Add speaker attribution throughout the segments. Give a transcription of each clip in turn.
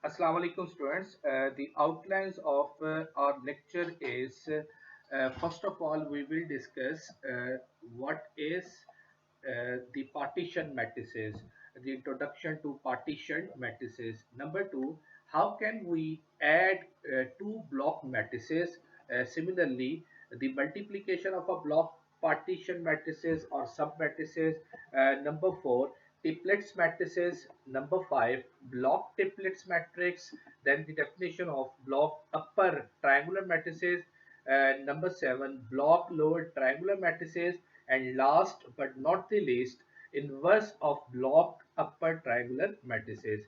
Speaker 1: Assalamu alaikum students. The outlines of our lecture is first of all we will discuss what is the partition matrices, the introduction to partition matrices. Number two, how can we add two block matrices? Similarly, the multiplication of a block partition matrices or sub matrices. Number four, triplets matrices. Number five, block triplets matrix. Then the definition of block upper triangular matrices. Number seven, block lower triangular matrices. And last but not the least, inverse of block upper triangular matrices.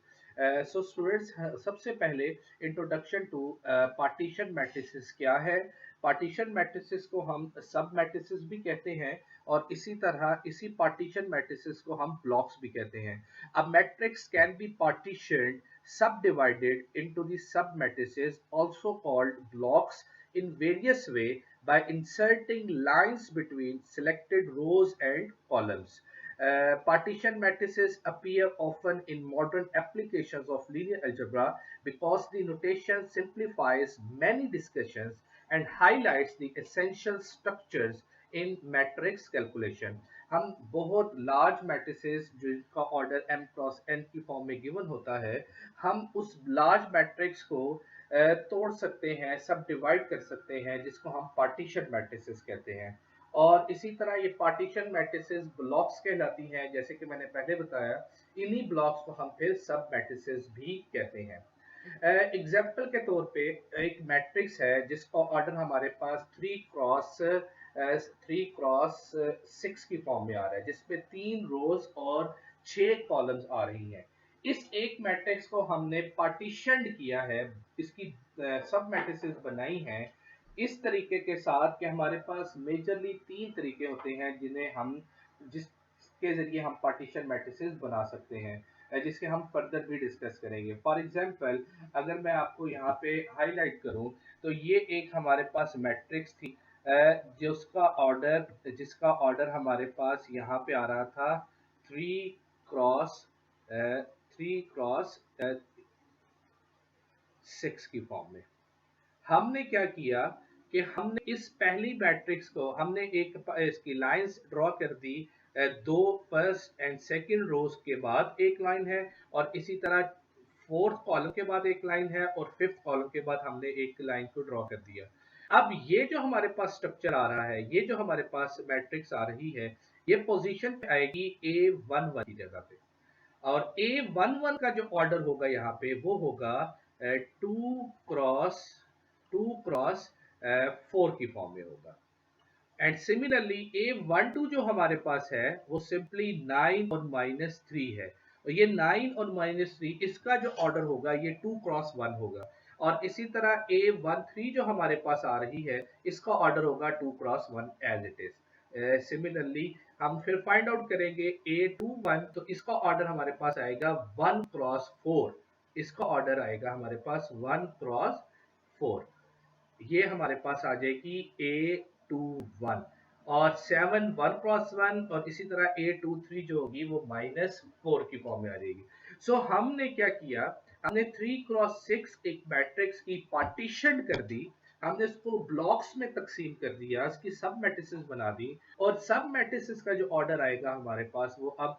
Speaker 1: So students सबसे पहले introduction to partition matrices क्या है। Partition matrices को हम सब matrices भी कहते हैं और इसी तरह इसी पार्टीशन मैट्रिसेस को हम ब्लॉक्स भी कहते हैं। अब matrix can be partitioned subdivided into the sub matrices also called blocks in various way by inserting lines between selected rows and columns. Partition matrices appear often in modern applications of linear algebra because the notation simplifies many discussions and highlights the essential structures in matrix calculation. हम बहुत large matrices जिसका order m cross n की form में given होता है, हम उस large matrix को तोड़ सकते हैं, सब डिवाइड कर सकते हैं, जिसको हम पार्टीशन मैट्रिसेस कहते हैं। और इसी तरह ये पार्टीशन मैट्रिसेस ब्लॉक्स कहलाती हैं, जैसे कि मैंने पहले बताया। इन्हीं ब्लॉक्स को हम फिर सब मैट्रिसेस भी कहते हैं। एग्जाम्पल के तौर पे एक मैट्रिक्स है जिसका ऑर्डर हमारे पास थ्री क्रॉस सिक्स की फॉर्म में आ रहा है, जिसपे 3 रोज और 6 कॉलम्स आ रही हैं। इस एक मैट्रिक्स को हमने पार्टीशनड किया है, इसकी सब मैट्रिसेस बनाई हैं इस तरीके के साथ कि हमारे पास मेजरली 3 तरीके होते हैं जिन्हें हम जिसके जरिए हम पार्टीशन मैट्रिसेस बना सकते हैं, जिसके हम फर्दर भी डिस्कस करेंगे। फॉर एग्जांपल, अगर मैं आपको यहाँ पे हाईलाइट करूँ तो ये एक हमारे पास मैट्रिक्स थी जिसका ऑर्डर हमारे पास यहाँ पे आ रहा था three cross three cross six की फॉर्म में। हमने क्या किया कि हमने इस पहली मैट्रिक्स को हमने एक इसकी लाइंस ड्रॉ कर दी। दो फर्स्ट एंड सेकंड रोज के बाद एक लाइन है और इसी तरह फोर्थ कॉलम के बाद एक लाइन है और फिफ्थ कॉलम के बाद हमने एक लाइन को ड्रॉ कर दिया। अब ये जो हमारे पास स्ट्रक्चर आ रहा है, ये जो हमारे पास मैट्रिक्स आ रही है, ये पोजीशन पे आएगी A11 की जगह पे। और A11 का जो ऑर्डर होगा यहाँ पे वो होगा two cross two cross four की फॉर्म में होगा। एंड सिमिलरली A12 जो हमारे पास है वो सिंपली 9 और -3 है, और ये 9 और -3 इसका जो ऑर्डर होगा ये 2 क्रॉस 1 होगा। और इसी तरह A13 जो हमारे पास आ रही है इसका ऑर्डर होगा 2 cross 1 as it is. Similarly हम फिर फाइंड आउट करेंगे A21, तो इसका ऑर्डर हमारे पास आएगा 1 क्रॉस 4। इसका ऑर्डर आएगा हमारे पास 1 क्रॉस 4। ये हमारे पास आ जाएगी A21। और 7 1 क्रॉस 1 और इसी तरह A23 जो होगी वो -4 की फॉर्म में आ जाएगी। सो हमने क्या किया, हमने 3 क्रॉस 6 एक मैट्रिक्स की पार्टीशन कर दी। हमने इसको ब्लॉक्स में तकसीम कर दिया, इसकी सब मैट्रिसेस बना दी, और सब मैट्रिसेस का जो ऑर्डर आएगा हमारे पास वो अब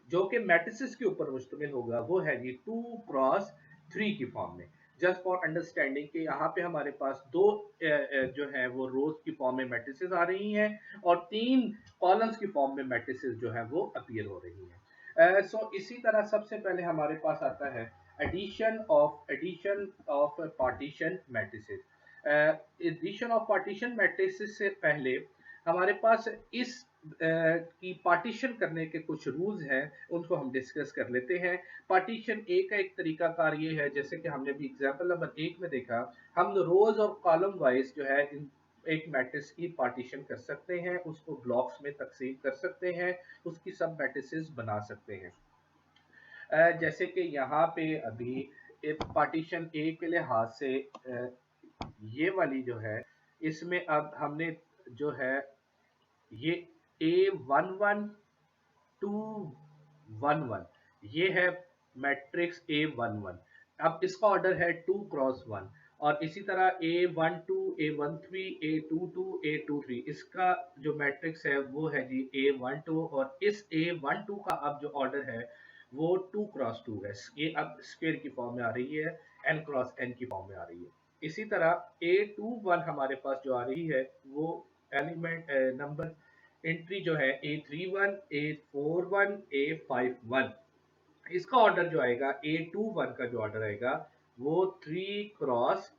Speaker 1: जो कि मैट्रिसेस के ऊपर मुश्तमिल होगा वो है जी 2 क्रॉस 3 की फॉर्म में। जस्ट फॉर अंडरस्टैंडिंग कि यहाँ पे हमारे पास दो जो है वो रोज की फॉर्म में मैट्रिसेस आ रही हैं और 3 कॉलम्स की फॉर्म में मैट्रिसेस जो है वो अपीयर हो रही हैं। सो इसी तरह सबसे पहले हमारे पास आता है addition of partition matrices. Addition of partition matrices से पहले हमारे पास इस की पार्टीशन करने के कुछ रूल्स हैं, उनको हम डिस्कस कर लेते हैं। पार्टीशन ए का एक तरीका कार ये है, जैसे कि हमने भी एग्जाम्पल नंबर 1 में देखा, हम रोज और कॉलम वाइज जो है एक मैट्रिक्स की पार्टीशन कर सकते हैं, उसको ब्लॉक्स में तकसीम कर सकते हैं, उसकी सब मैट्रिसेस बना सकते हैं। जैसे कि यहाँ पे अभी एक पार्टीशन ए के लिहाज से ये वाली जो है, इसमें अब हमने जो है ये A11 2 1 1 ये है मैट्रिक्स A11। अब इसका ऑर्डर है 2 क्रॉस 1, और इसी तरह A12 A13 A22 A23, इसका जो मैट्रिक्स है वो है जी A12, और इस A12 का अब जो ऑर्डर है वो 2 क्रॉस 2 है। ये अब स्क्वेयर की फॉर्म में आ रही है, n×n की फॉर्म में आ रही है। इसी तरह A21 हमारे पास जो आ रही है वो एलिमेंट नंबर एंट्री जो है A31 A41 A51, इसका ऑर्डर जो आएगा A21 का जो ऑर्डर आएगा वो 3 क्रॉस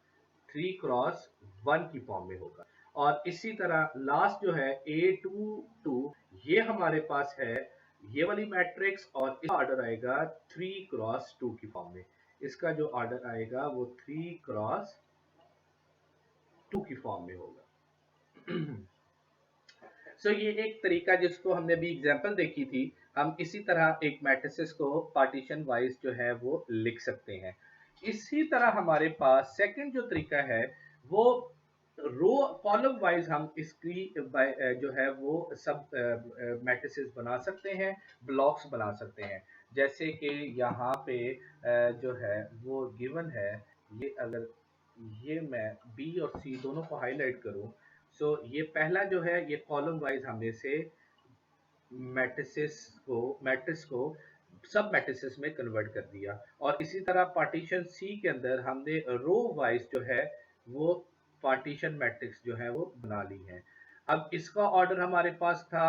Speaker 1: 1 की फॉर्म में होगा। और इसी तरह लास्ट जो है A22, ये हमारे पास है ये वाली मैट्रिक्स, और इसका ऑर्डर आएगा 3 क्रॉस 2 की फॉर्म में। इसका जो ऑर्डर आएगा वो 3 क्रॉस 2 की फॉर्म में होगा। सो ये एक तरीका जिसको हमने अभी एग्जांपल देखी थी, हम इसी तरह एक मैट्रिसेस को पार्टीशन वाइज जो है वो लिख सकते हैं। इसी तरह हमारे पास सेकंड जो तरीका है वो रो कॉलम वाइज हम इसकी जो है वो सब मैट्रिसेस बना सकते हैं, ब्लॉक्स बना सकते हैं। जैसे कि यहाँ पे जो है वो गिवन है, ये अगर ये मैं बी और सी दोनों को हाईलाइट करूं, सो ये पहला जो है ये कॉलम वाइज हमने से मैट्रिक्स को सब मैट्रिसेस में कन्वर्ट कर दिया, और इसी तरह पार्टीशन सी के अंदर हमने रो वाइज जो है वो पार्टीशन मैट्रिक्स जो है वो बना ली है। अब इसका ऑर्डर हमारे पास था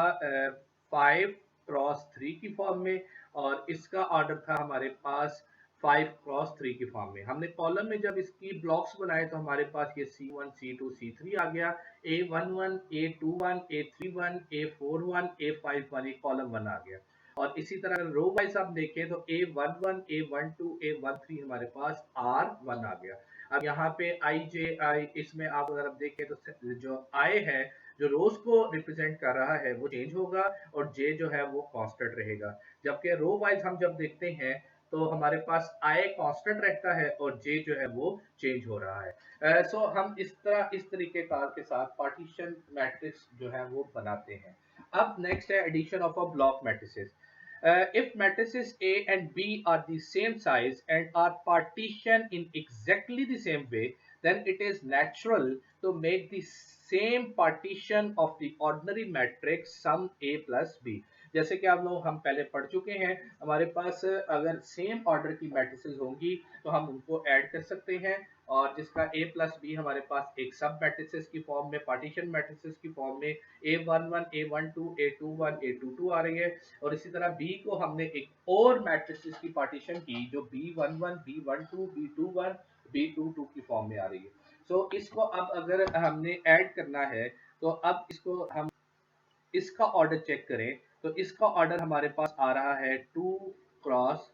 Speaker 1: 5 क्रॉस 3 की फॉर्म में, और इसका ऑर्डर था हमारे पास 5 क्रॉस 3 की फॉर्म में। हमने कॉलम में जब इसकी ब्लॉक्स बनाए तो हमारे पास ये C1 C2 C3 आ गया, A11 A21 A31 A41 A51, ये कॉलम 1 आ गया। और इसी तरह रो वाइज आप देखें तो A11 A12 A13 हमारे पास R1 आ गया। अब यहाँ पे आई जे आई, इसमें आप अगर आप देखें तो जो आई है जो रोज को रिप्रेजेंट कर रहा है वो चेंज होगा, और जे जो है वो कांस्टेंट रहेगा। जबकि रो वाइज हम जब देखते हैं तो हमारे पास आई कांस्टेंट रहता है और जे जो है वो चेंज हो रहा है। सो हम इस तरीके कार के साथ पार्टीशन मैट्रिक्स जो है वो बनाते हैं। अब नेक्स्ट है addition of a block matrices. If matrices A and B are the same size and are partitioned in exactly the same way, then it is natural to make the same partition of the ordinary matrix sum A plus B। जैसे कि आप लोग हम पहले पढ़ चुके हैं, हमारे पास अगर सेम ऑर्डर की मैट्रिसेस होंगी तो हम उनको ऐड कर सकते हैं, और जिसका A प्लस बी हमारे पास एक सब मैट्रिसेस की फॉर्म में, पार्टीशन मैट्रिसेस की फॉर्म में A11 A12 A21 A22 आ रही है। और इसी तरह बी को हमने एक और मैट्रिसेस की पार्टीशन की जो B11 B12 B21 B22 की फॉर्म में आ रही है। सो इसको अब अगर हमने ऐड करना है तो अब इसको हम इसका ऑर्डर चेक करें तो इसका ऑर्डर हमारे पास आ रहा है 2 क्रॉस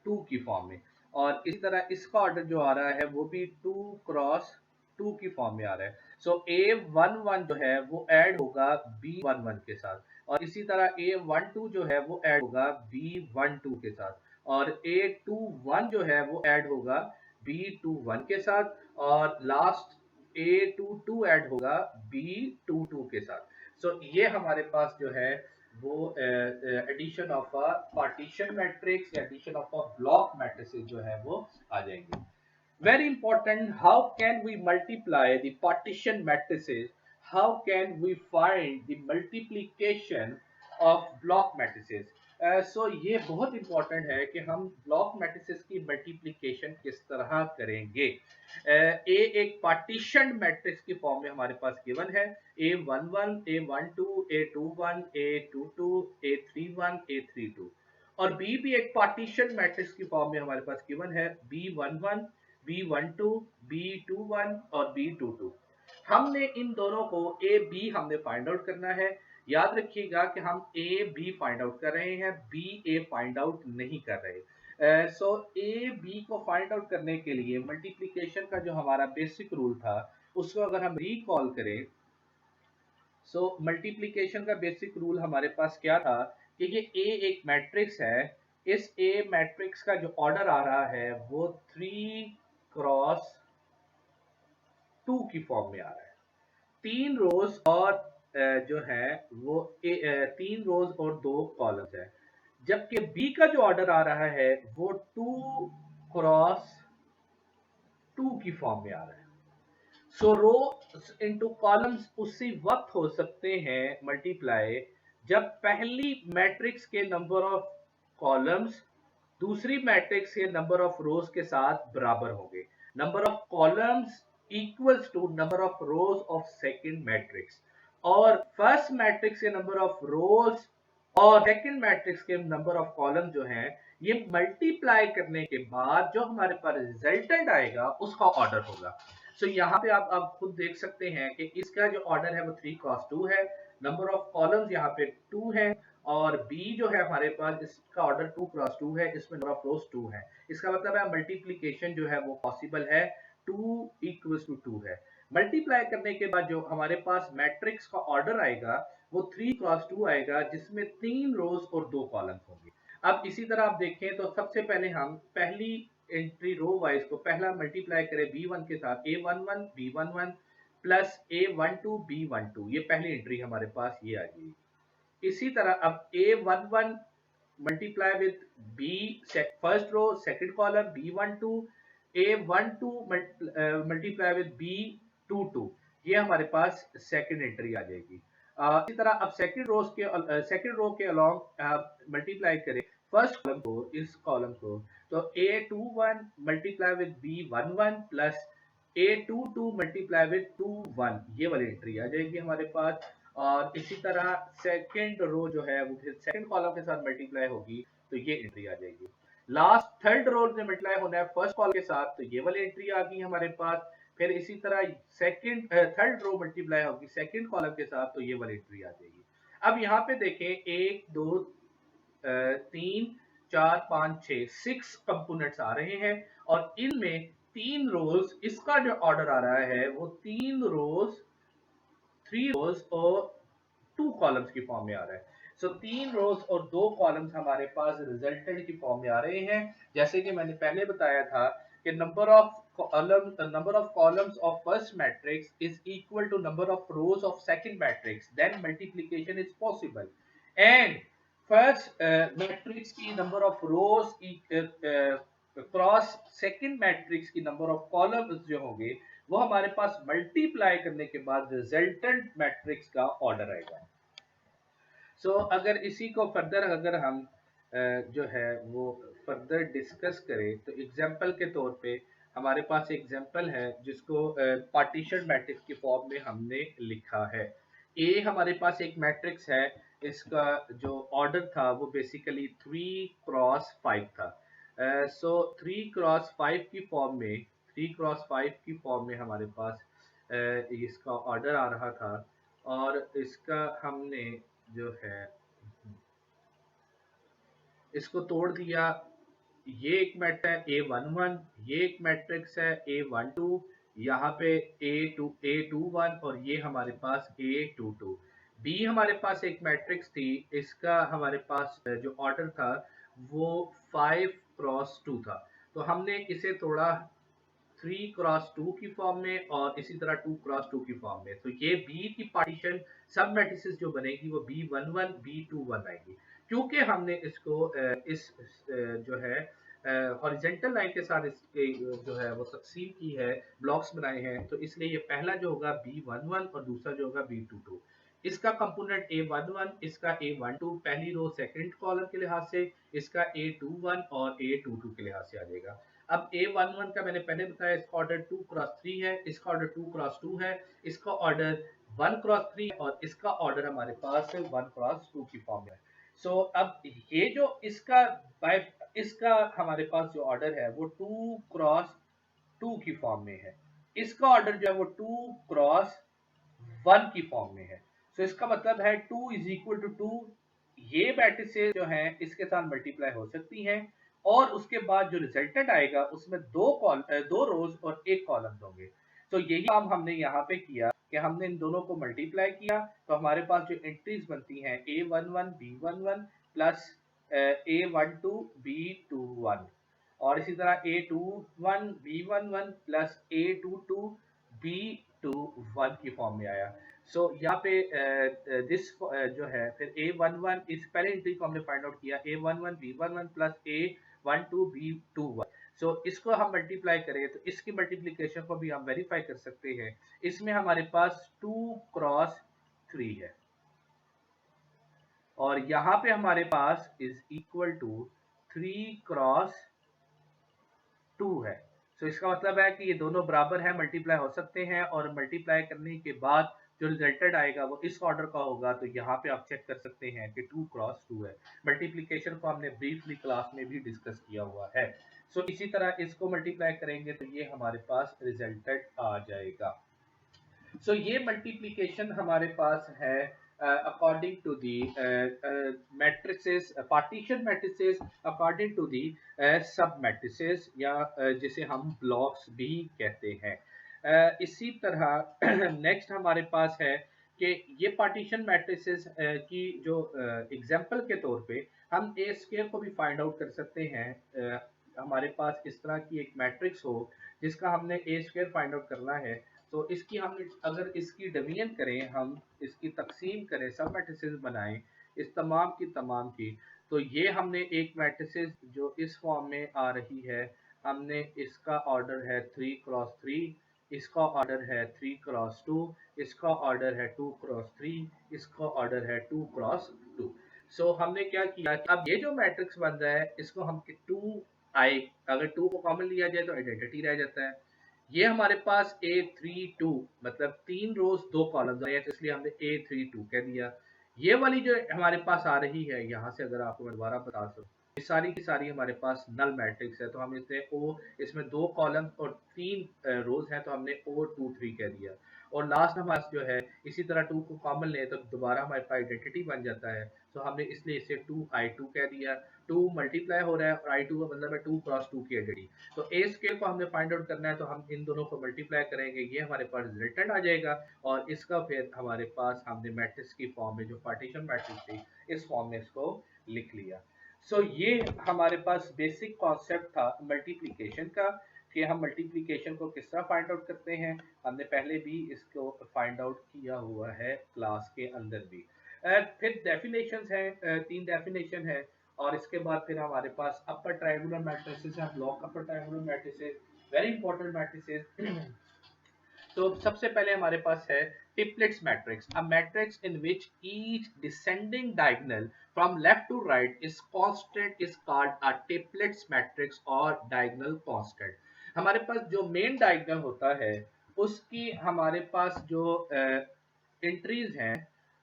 Speaker 1: 2 की फॉर्म में, और इसी तरह इसका ऑर्डर जो आ रहा है वो भी 2 क्रॉस 2 की फॉर्म में आ रहा है। सो A11 जो है वो ऐड होगा B11 के साथ, और इसी तरह A12 जो है वो ऐड होगा B12 के साथ, और A21 जो है वो ऐड होगा B21 के साथ, और लास्ट A22 ऐड होगा B22 के साथ। सो ये हमारे पास जो है वो addition of a partition matrix या addition of a block matrices जो है वो आ जाएंगे। Very important, how can we multiply the partition matrices? How can we find the multiplication of block matrices? So ये बहुत इंपॉर्टेंट है कि हम ब्लॉक मैट्रिसेस की मल्टीप्लिकेशन किस तरह करेंगे। ए एक पार्टीशन मैट्रिक्स की फॉर्म में हमारे पास गिवन है A11 A12 A21 A22 A31 A32, और बी भी एक पार्टीशन मैट्रिक्स की फॉर्म में हमारे पास गिवन है B11 B12 B21 और B22। हमने इन दोनों को ए बी हमने फाइंड आउट करना है। याद रखिएगा कि हम ए बी फाइंड आउट कर रहे हैं, बी ए फाइंड आउट नहीं कर रहे। सो ए बी को फाइंड आउट करने के लिए मल्टीप्लिकेशन का जो हमारा बेसिक रूल था उसको अगर हम रिकॉल करें, सो मल्टीप्लिकेशन का बेसिक रूल हमारे पास क्या था कि ये ए एक मैट्रिक्स है, इस ए मैट्रिक्स का जो ऑर्डर आ रहा है वो 3 क्रॉस 2 की फॉर्म में आ रहा है। 3 रोज और जो है वो 3 रोज और 2 कॉलम्स है, जबकि बी का जो ऑर्डर आ रहा है वो 2 क्रॉस की फॉर्म में आ रहा है। सो रो इंटू कॉलम्स उसी वक्त हो सकते हैं मल्टीप्लाई जब पहली मैट्रिक्स के नंबर ऑफ कॉलम्स दूसरी मैट्रिक्स के नंबर ऑफ रोज के साथ बराबर होंगे। Number of columns equals to number of rows of second matrix, और फर्स्ट मैट्रिक्स के नंबर ऑफ रोज और सेकंड मैट्रिक्स के नंबर ऑफ कॉलम जो हैं ये मल्टीप्लाई करने के बाद जो हमारे पास रिजल्टेंट आएगा उसका ऑर्डर होगा। सो यहाँ पे आप खुद देख सकते हैं कि इसका जो ऑर्डर है वो 3 क्रॉस 2 है, नंबर ऑफ कॉलम्स यहाँ पे 2 है, और बी जो है हमारे पास इसका ऑर्डर 2 क्रॉस 2 है, इसमें नंबर ऑफ रोज 2 है। इसका मतलब है मल्टीप्लीकेशन जो है वो पॉसिबल है, 2 इक्वल्स टू 2 है। मल्टीप्लाई करने के बाद जो हमारे पास मैट्रिक्स का ऑर्डर आएगा वो 3 क्रॉस 2 आएगा, जिसमें 3 रोज और 2 कॉलम्स होंगे। अब इसी तरह आप देखें तो सबसे पहले हम पहली एंट्री रो वाइज को पहला मल्टीप्लाई करें b1 के साथ, a11 b11 plus a12 b12, ये पहली एंट्री हमारे पास ये आ जाएगी। इसी तरह अब a11 multiply with b first row second column, b12 a12 multiply with b22, ये हमारे पास सेकंड एंट्री आ जाएगी। इसी तरह अब सेकंड रो के अलॉन्ग मल्टीप्लाई करें फर्स्ट कॉलम को इस कॉलम को, तो a21 multiply with b11 plus a22 multiply with 21, ये वाली एंट्री आ जाएगी हमारे पास। और इसी तरह सेकंड रो जो है वो फिर सेकंड कॉलम के साथ मल्टीप्लाई होगी तो ये एंट्री आ जाएगी। लास्ट थर्ड रो में मल्टीप्लाई होना है फर्स्ट कॉलम के साथ, तो ये वाली एंट्री आ गई हमारे पास। फिर इसी तरह सेकंड थर्ड रो मल्टीप्लाई होगी सेकंड कॉलम के साथ, तो ये वाली एंट्री आ जाएगी। अब यहाँ पे देखें 1 2 3 4 5 6 6 कंपोनेंट्स आ रहे हैं, और इनमें 3 रोज, इसका जो ऑर्डर आ रहा है वो 3 रोज 3 रोज और 2 कॉलम्स की फॉर्म में आ रहा है। सो 3 रोज और 2 कॉलम्स हमारे पास रिजल्टेंट की फॉर्म में आ रहे हैं। जैसे कि मैंने पहले बताया था कि number of columns of first matrix is equal to number of rows of second matrix, then multiplication is possible, and first matrix की number of rows cross second matrix की नंबर ऑफ कॉलम्स जो होंगे वो हमारे पास multiply करने के बाद resultant matrix का ऑर्डर आएगा। सो अगर इसी को फर्दर अगर हम जो है वो फर्दर डिस्कस करें तो एग्जांपल के तौर पे हमारे पास एग्जांपल है जिसको पार्टीशन मैट्रिक्स की फॉर्म में हमने लिखा है। ए हमारे पास एक मैट्रिक्स है, इसका जो ऑर्डर था वो बेसिकली 3 क्रॉस 5 था। सो 3 क्रॉस 5 की फॉर्म में 3 क्रॉस 5 की फॉर्म में हमारे पास इसका ऑर्डर आ रहा था, और इसका हमने जो है इसको तोड़ दिया। ये एक मैट्रिक्स है A11, ये एक मैट्रिक्स है A12, यहाँ पे A21 और ये हमारे पास A22। B हमारे पास एक मैट्रिक्स थी, इसका हमारे पास जो ऑर्डर था वो 5 क्रॉस 2 था, तो हमने इसे तोड़ा 3 क्रॉस 2 की फॉर्म में और इसी तरह 2 क्रॉस 2 की फॉर्म में। तो ये बी की पार्टीशन सब मैट्रिसेस जो बनेगी वो B11 B21 आएगी। क्योंकि हमने इसको जो है हॉरिजेंटल लाइन के साथ इसके जो है वो तकसीम की है, ब्लॉक्स बनाए हैं, तो इसलिए ये पहला जो होगा B11 और दूसरा जो होगा B22। इसका कंपोनेंट A11, इसका A12 पहली रो सेकंड कॉलम के लिहाज से, इसका A21 और A22 के लिहाज से आ जाएगा। अब A11 का मैंने पहले बताया इसका ऑर्डर 2 क्रॉस 3 है, इसका ऑर्डर 2 क्रॉस 2 है, इसका ऑर्डर 1 क्रॉस 3 और इसका ऑर्डर हमारे पास 1 क्रॉस 2 की फॉर्म में है। सो अब ये जो इसका हमारे पास जो ऑर्डर है वो 2 क्रॉस 2 की फॉर्म में है, इसका ऑर्डर जो है वो 2 क्रॉस 1 की फॉर्म में है। सो इसका मतलब है 2 इज इक्वल टू 2, ये मैट्रिसेस जो हैं इसके साथ मल्टीप्लाई हो सकती हैं, और उसके बाद जो रिजल्टेंट आएगा उसमें दो रोज और एक कॉलम होंगे। तो यही काम हमने यहाँ पे किया कि हमने इन दोनों को मल्टीप्लाई किया, तो हमारे पास जो एंट्रीज बनती हैं A11 B11 plus A12 B21, और इसी तरह A21 B11 plus A22 B21 की फॉर्म में आया। सो यहाँ पे दिस जो है फिर A11 इस पहले एंट्री को हमने फाइंड आउट किया A11 B11 plus A12 B21, सो इसको हम मल्टीप्लाई करें तो इसकी मल्टीप्लीकेशन को भी हम वेरीफाई कर सकते हैं। इसमें हमारे पास 2 क्रॉस 3 है और यहां पे हमारे पास इज इक्वल टू 3 क्रॉस 2 है। सो इसका मतलब है कि ये दोनों बराबर है, मल्टीप्लाई हो सकते हैं और मल्टीप्लाई करने के बाद जो रिजल्टेड आएगा वो इस ऑर्डर का होगा। तो यहाँ पे आप चेक कर सकते हैं कि 2 क्रॉस 2 है। मल्टीप्लीकेशन को हमने ब्रीफली क्लास में भी डिस्कस किया हुआ है। सो इसी तरह इसको मल्टीप्लाई करेंगे तो ये हमारे पास रिजल्टेड आ जाएगा। सो ये मल्टीप्लिकेशन हमारे पास है according to the matrices, partition matrices according to the sub matrices या जिसे हम ब्लॉक्स भी कहते हैं। इसी तरह नेक्स्ट हमारे पास है कि ये पार्टीशन मैट्रिसेस की जो एग्जांपल के तौर पे हम ए स्क्वायर को भी फाइंड आउट कर सकते हैं। हमारे पास इस तरह की एक मैट्रिक्स हो जिसका हमने ए स्क्वायर फाइंड आउट करना है। तो इसकी हम अगर इसकी डिवीजन करें, हम इसकी तकसीम करें, सब मैट्रिसेस बनाएं इस तमाम की तमाम की, तो ये हमने एक मैट्रिसेस जो इस फॉर्म में आ रही है, हमने इसका ऑर्डर है 3 क्रॉस 3, इसका ऑर्डर है 3 क्रॉस 2, इसका ऑर्डर है 2 क्रॉस 3, इसका ऑर्डर है 2 क्रॉस 2। सो हमने क्या किया, अब ये जो मैट्रिक्स बन रहा है इसको हम 2 आई, अगर 2 को कॉमन लिया जाए तो आइडेंटिटी रह जाता है। ये हमारे पास A32 मतलब 3 रोज 2 कॉलम है, तो इसलिए हमने A32 कह दिया। ये वाली जो हमारे पास आ रही है, यहाँ से अगर आपको मैं दोबारा बता दूं, ये सारी की सारी हमारे पास नल मैट्रिक्स है। तो हम इसमें 2 कॉलम और 3 रोज हैं, तो हमने O23 कह दिया। और लास्ट हमारे पास जो है इसी तरह 2 को कॉमन ले तो दोबारा हमारे पास आइडेंटिटी बन जाता है। तो हमने इसलिए इसे 2I2 कह दिया। 2 मल्टीप्लाई हो रहा है और I2 का मतलब है 2 क्रॉस 2 की आइडेंटिटी। तो ए स्केल को हमने फाइंड आउट करना है, तो हम इन दोनों को मल्टीप्लाई करेंगे, ये हमारे पास रिजल्टेंट आ जाएगा। और इसका फिर हमारे पास हमने मैट्रिक्स की फॉर्म में जो पार्टीशन मैट्रिक्स थी इस फॉर्म में इसको लिख लिया। सो ये हमारे पास बेसिक कॉन्सेप्ट था मल्टीप्लिकेशन का कि हम मल्टीप्लिकेशन को किस तरह फाइंड आउट करते हैं। हमने पहले भी इसको फाइंड आउट किया हुआ है क्लास के अंदर भी। फिर डेफिनेशंस हैं, 3 डेफिनेशन है। और इसके बाद फिर हमारे पास अपर ट्रायंगुलर मैट्रिसेस है, block upper triangular matrices, very important matrices. तो सबसे पहले हमारे पास है Toeplitz matrix, a matrix in which each descending diagonal from left to right is constant is called a Toeplitz matrix और डायगोनल कांस्टेंट। हमारे पास जो मेन डायगोनल होता है उसकी हमारे पास जो एंट्रीज हैं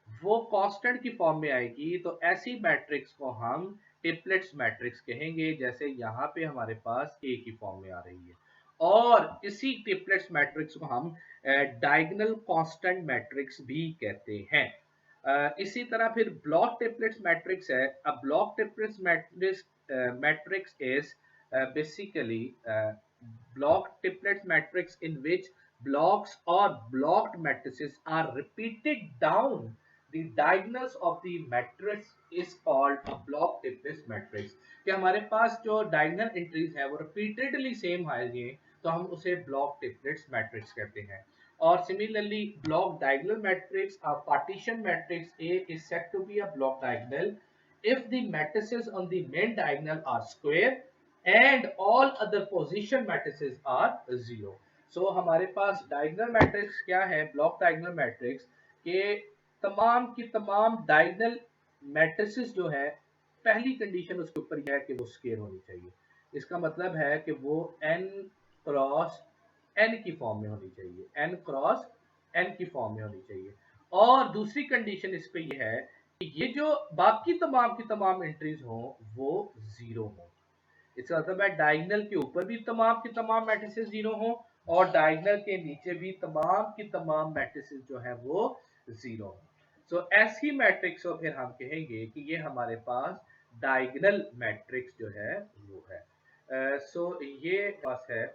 Speaker 1: वो कांस्टेंट की फॉर्म में आएगी। तो ऐसी मैट्रिक्स को हम टिपलेट्स मैट्रिक्स कहेंगे, जैसे यहाँ पे हमारे पास ए की फॉर्म में आ रही है। और इसी टिपलेट्स मैट्रिक्स को हम डायगोनल कांस्टेंट मैट्रिक्स भी कहते हैं। इसी तरह फिर ब्लॉक टिपलेट्स मैट्रिक्स है। अब block Toeplitz matrix is basically block triplet matrix in which blocks or blocked matrices are repeated down the diagonals of the matrix is called a block triplet matrix। कि हमारे पास जो diagonal entries है वो repeatedly same आएंगे, तो हम उसे ब्लॉक ट्रिपलेट्स मैट्रिक्स कहते हैं। और similarly block diagonal matrix, a partition matrix A is said to be a block diagonal if the matrices on the main diagonal are square and all other position matrices are 0। सो हमारे पास diagonal matrix क्या है, block diagonal matrix के तमाम की तमाम diagonal matrices जो है, पहली कंडीशन उसके ऊपर यह है कि वो स्क्वायर होनी चाहिए। इसका मतलब है कि वो n क्रॉस n की फॉर्म में होनी चाहिए, n क्रॉस n की फॉर्म में होनी चाहिए। और दूसरी कंडीशन इस पे ये है कि ये जो बाकी तमाम की तमाम एंट्रीज हों वो 0 हों। इसका मतलब है डायगोनल के ऊपर भी तमाम की तमाम मैट्रिसेस 0 हों और डायगोनल के नीचे भी तमाम की तमाम मैट्रिसेस जो है वो 0 हों। सो ऐसी मैट्रिक्स को फिर हम कहेंगे कि ये हमारे पास डायगोनल मैट्रिक्स जो है वो है। सो ये पास है